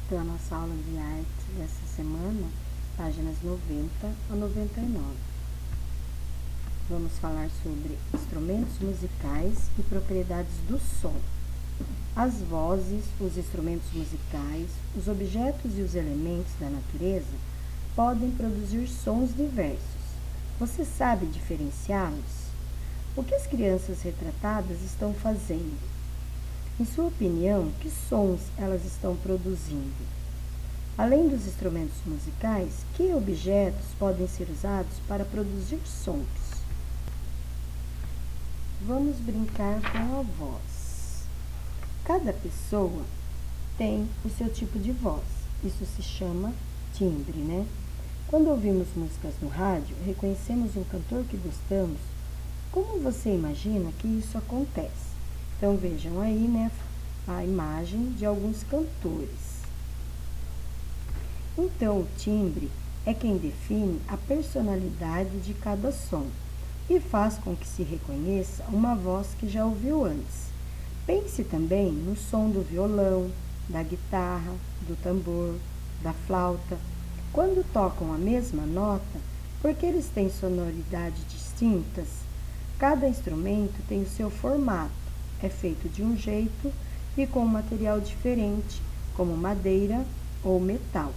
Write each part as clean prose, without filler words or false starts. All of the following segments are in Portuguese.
Então, a nossa aula de arte dessa semana, páginas 90 a 99. Vamos falar sobre instrumentos musicais e propriedades do som. As vozes, os instrumentos musicais, os objetos e os elementos da natureza podem produzir sons diversos. Você sabe diferenciá-los? O que as crianças retratadas estão fazendo? Em sua opinião, que sons elas estão produzindo? Além dos instrumentos musicais, que objetos podem ser usados para produzir sons? Vamos brincar com a voz. Cada pessoa tem o seu tipo de voz. Isso se chama timbre, né? Quando ouvimos músicas no rádio, reconhecemos um cantor que gostamos. Como você imagina que isso acontece? Então, vejam aí, né, a imagem de alguns cantores. Então, o timbre é quem define a personalidade de cada som e faz com que se reconheça uma voz que já ouviu antes. Pense também no som do violão, da guitarra, do tambor, da flauta. Quando tocam a mesma nota, porque eles têm sonoridades distintas, cada instrumento tem o seu formato. É feito de um jeito e com um material diferente, como madeira ou metal.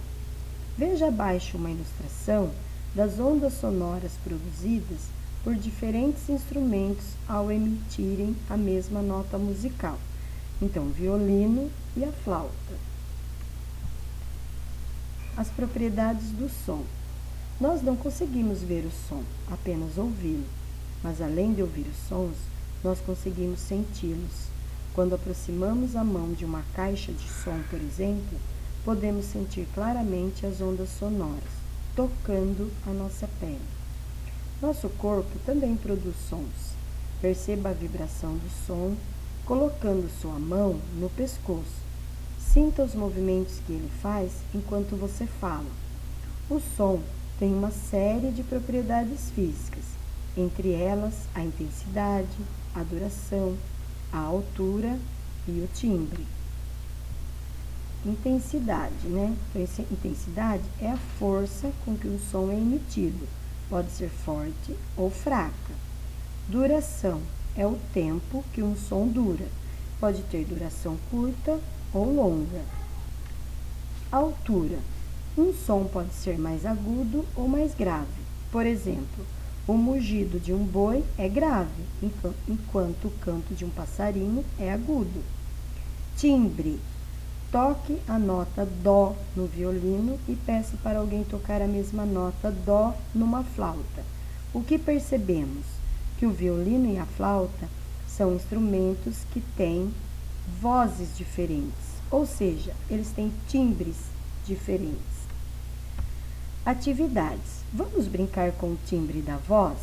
Veja abaixo uma ilustração das ondas sonoras produzidas por diferentes instrumentos ao emitirem a mesma nota musical. Então, o violino e a flauta. As propriedades do som. Nós não conseguimos ver o som, apenas ouvi-lo. Mas além de ouvir os sons, nós conseguimos senti-los. Quando aproximamos a mão de uma caixa de som, por exemplo, podemos sentir claramente as ondas sonoras, tocando a nossa pele. Nosso corpo também produz sons. Perceba a vibração do som, colocando sua mão no pescoço. Sinta os movimentos que ele faz enquanto você fala. O som tem uma série de propriedades físicas, entre elas a intensidade, a duração, a altura e o timbre. Intensidade, né? Intensidade é a força com que o som é emitido. Pode ser forte ou fraca. Duração é o tempo que um som dura. Pode ter duração curta ou longa. Altura. Um som pode ser mais agudo ou mais grave. Por exemplo, o mugido de um boi é grave, enquanto o canto de um passarinho é agudo. Timbre. Toque a nota dó no violino e peça para alguém tocar a mesma nota dó numa flauta. O que percebemos? Que o violino e a flauta são instrumentos que têm vozes diferentes, ou seja, eles têm timbres diferentes. Atividades. Vamos brincar com o timbre da voz?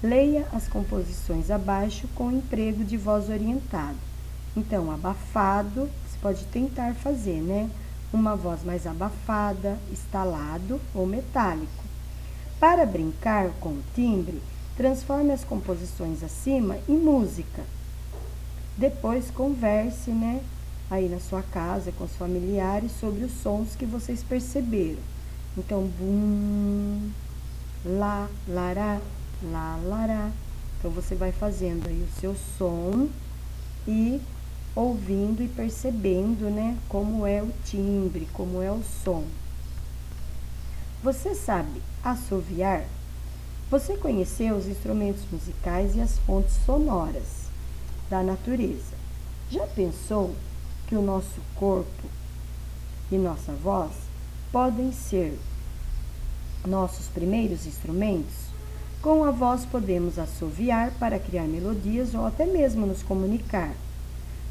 Leia as composições abaixo com o emprego de voz orientada. Então, abafado, você pode tentar fazer, né? Uma voz mais abafada, estalado ou metálico. Para brincar com o timbre, transforme as composições acima em música. Depois, converse, né? Aí na sua casa, com os familiares, sobre os sons que vocês perceberam. Então, bum, lá, lará, lá, lará. Então, você vai fazendo aí o seu som e ouvindo e percebendo, né, como é o timbre, como é o som. Você sabe assoviar? Você conheceu os instrumentos musicais e as fontes sonoras da natureza. Já pensou que o nosso corpo e nossa voz podem ser nossos primeiros instrumentos? Com a voz podemos assoviar para criar melodias ou até mesmo nos comunicar.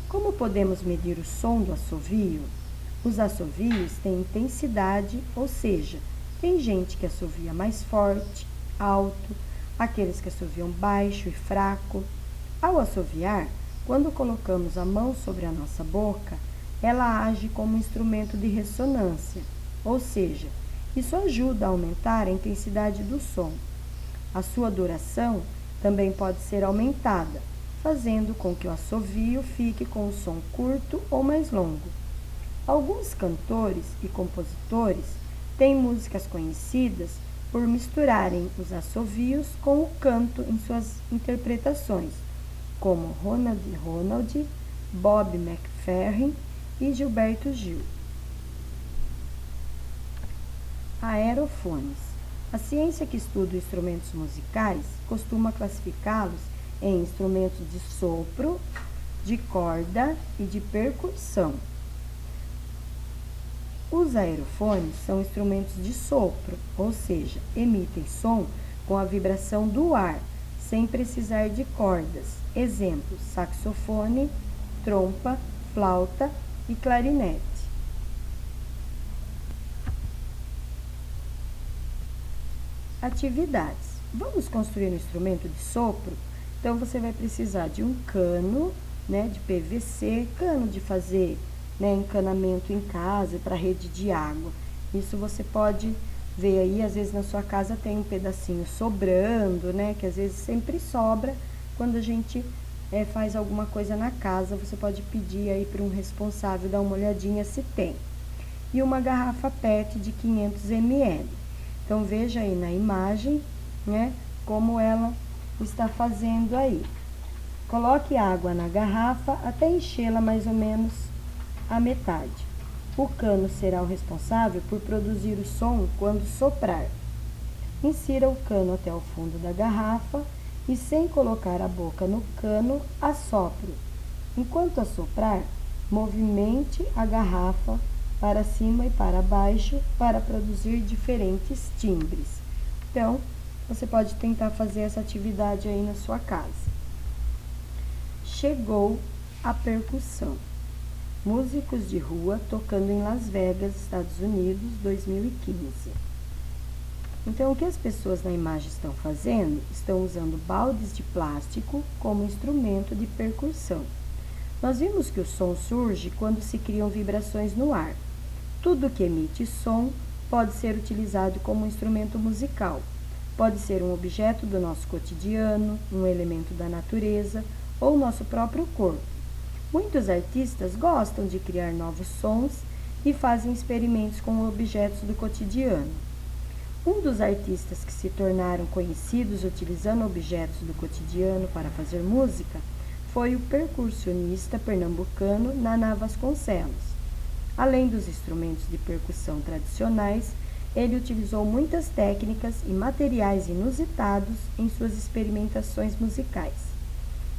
Como podemos medir o som do assovio? Os assovios têm intensidade, ou seja, tem gente que assovia mais forte, alto, aqueles que assoviam baixo e fraco. Ao assoviar, quando colocamos a mão sobre a nossa boca, ela age como um instrumento de ressonância, ou seja, isso ajuda a aumentar a intensidade do som. A sua duração também pode ser aumentada, fazendo com que o assovio fique com o som curto ou mais longo. Alguns cantores e compositores têm músicas conhecidas por misturarem os assovios com o canto em suas interpretações, como Ronald, Bob McFerrin e Gilberto Gil. Aerofones. A ciência que estuda instrumentos musicais costuma classificá-los em instrumentos de sopro, de corda e de percussão. Os aerofones são instrumentos de sopro, ou seja, emitem som com a vibração do ar, sem precisar de cordas. Exemplos: saxofone, trompa, flauta e clarinete. Atividades. Vamos construir um instrumento de sopro? Então, você vai precisar de um cano, de PVC, cano de fazer encanamento em casa para rede de água. Isso você pode ver aí, às vezes na sua casa tem um pedacinho sobrando, que às vezes sempre sobra quando a gente faz alguma coisa na casa. Você pode pedir aí para um responsável dar uma olhadinha se tem. E uma garrafa PET de 500 ml. Então, veja aí na imagem, como ela está fazendo aí. Coloque água na garrafa até enchê-la mais ou menos a metade. O cano será o responsável por produzir o som quando soprar. Insira o cano até o fundo da garrafa e, sem colocar a boca no cano, assopre. Enquanto assoprar, movimente a garrafa para cima e para baixo para produzir diferentes timbres. Então, você pode tentar fazer essa atividade aí na sua casa. Chegou a percussão. Músicos de rua tocando em Las Vegas, Estados Unidos, 2015. Então, o que as pessoas na imagem estão fazendo? Estão usando baldes de plástico como instrumento de percussão. Nós vimos que o som surge quando se criam vibrações no ar. Tudo que emite som pode ser utilizado como instrumento musical. Pode ser um objeto do nosso cotidiano, um elemento da natureza ou nosso próprio corpo. Muitos artistas gostam de criar novos sons e fazem experimentos com objetos do cotidiano. Um dos artistas que se tornaram conhecidos utilizando objetos do cotidiano para fazer música foi o percussionista pernambucano Naná Vasconcelos. Além dos instrumentos de percussão tradicionais, ele utilizou muitas técnicas e materiais inusitados em suas experimentações musicais.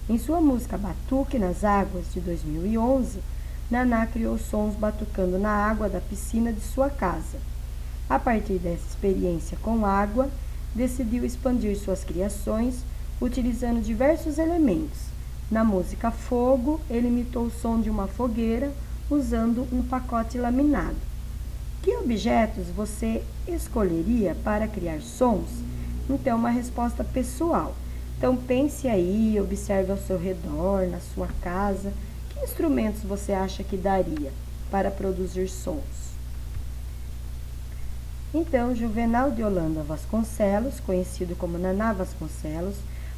Em sua música Batuque nas Águas, de 2011, Naná criou sons batucando na água da piscina de sua casa. A partir dessa experiência com água, decidiu expandir suas criações utilizando diversos elementos. Na música Fogo, ele imitou o som de uma fogueira usando um pacote laminado. Que objetos você escolheria para criar sons? Então, uma resposta pessoal. Então, pense aí, observe ao seu redor, na sua casa, que instrumentos você acha que daria para produzir sons? Então, Juvenal de Holanda Vasconcelos, conhecido como Naná Vasconcelos,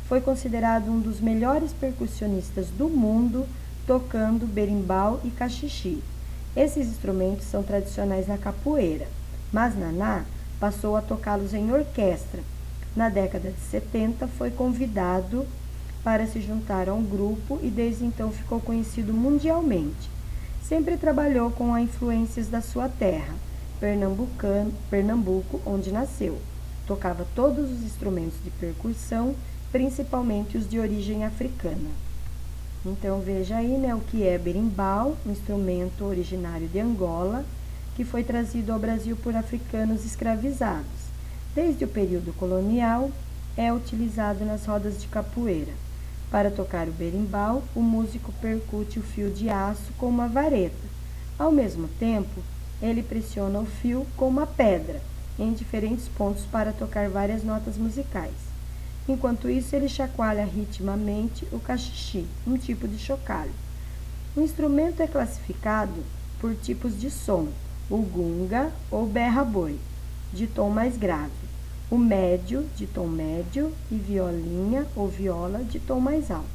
foi considerado um dos melhores percussionistas do mundo, tocando berimbau e cachixi. Esses instrumentos são tradicionais na capoeira, mas Naná passou a tocá-los em orquestra. Na década de 70, foi convidado para se juntar a um grupo e desde então ficou conhecido mundialmente. Sempre trabalhou com as influências da sua terra, Pernambuco, onde nasceu. Tocava todos os instrumentos de percussão, principalmente os de origem africana. Então, veja aí o que é berimbau, um instrumento originário de Angola, que foi trazido ao Brasil por africanos escravizados. Desde o período colonial, é utilizado nas rodas de capoeira. Para tocar o berimbau, o músico percute o fio de aço com uma vareta. Ao mesmo tempo, ele pressiona o fio com uma pedra, em diferentes pontos para tocar várias notas musicais. Enquanto isso, ele chacoalha ritmicamente o cachixi, um tipo de chocalho. O instrumento é classificado por tipos de som: o gunga ou berra-boi, de tom mais grave, o médio, de tom médio, e violinha ou viola, de tom mais alto.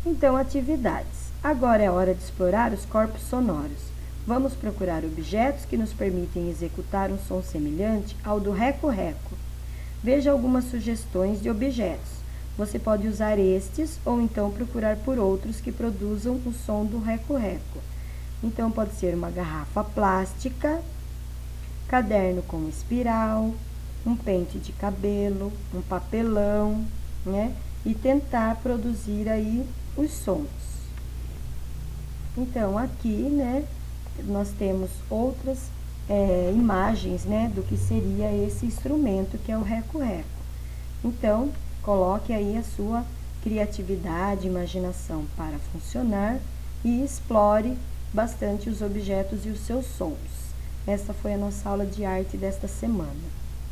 Então, atividades. Agora é hora de explorar os corpos sonoros. Vamos procurar objetos que nos permitem executar um som semelhante ao do reco-reco. Veja algumas sugestões de objetos. Você pode usar estes ou então procurar por outros que produzam o som do reco-reco. Então, pode ser uma garrafa plástica, caderno com espiral, um pente de cabelo, um papelão, né? E tentar produzir aí os sons. Então, aqui, né, nós temos outras imagens, né, do que seria esse instrumento que é o reco-reco. Então, coloque aí a sua criatividade, imaginação para funcionar e explore bastante os objetos e os seus sons. Essa foi a nossa aula de arte desta semana.